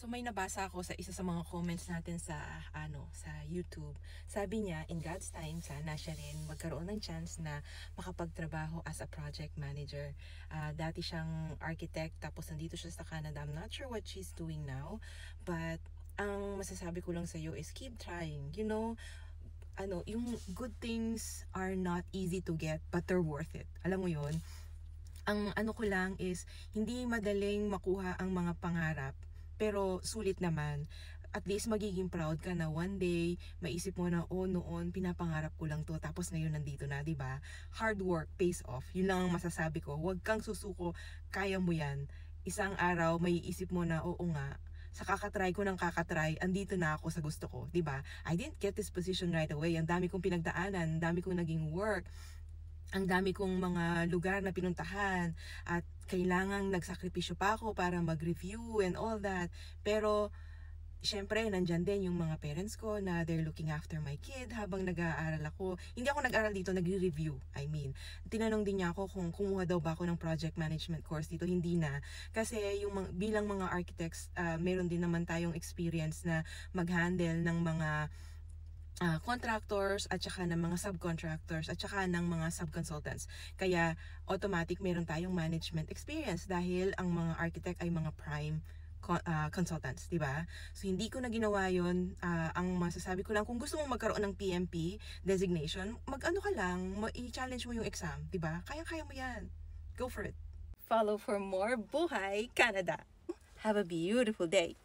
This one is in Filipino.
So may nabasa ako sa isa sa mga comments natin sa sa YouTube. Sabi niya, in God's time, sana siya rin magkaroon ng chance na makapagtrabaho as a project manager. Dati siyang architect, tapos nandito siya sa Canada. I'm not sure what she's doing now, but ang masasabi ko lang sa iyo is keep trying. You know, yung good things are not easy to get, but they're worth it. Alam mo yon. Ang ko lang is, hindi madaling makuha ang mga pangarap, pero sulit naman. At least magiging proud ka na one day, maisip mo na, oh, noon, pinapangarap ko lang to, tapos ngayon nandito na, di ba? Hard work pays off. Yun lang ang masasabi ko. Huwag kang susuko, kaya mo yan. Isang araw, may isip mo na, oo nga, sa kakatry ko ng kakatry, andito na ako sa gusto ko, di ba? I didn't get this position right away. Ang dami kong pinagdaanan, ang dami kong naging work, ang dami kong mga lugar na pinuntahan, at kailangang nagsakripisyo pa ako para mag-review and all that. Pero syempre, nandyan din yung mga parents ko na they're looking after my kid habang nag-aaral ako. Hindi ako nag-aaral dito, nagre-review. I mean, tinanong din niya ako kung kumuha daw ba ako ng project management course dito. Hindi na. Kasi bilang mga architects, meron din naman tayong experience na mag-handle ng mga contractors at saka ng mga subcontractors at saka ng mga subconsultants. Kaya automatic meron tayong management experience dahil ang mga architect ay mga prime consultants, di ba? So hindi ko na ginawa 'yon. Ang masasabi ko lang, kung gusto mong magkaroon ng PMP designation, mag-ano ka lang, i-challenge mo yung exam, di ba? Kaya mo 'yan. Go for it. Follow for more Buhay Canada. Have a beautiful day.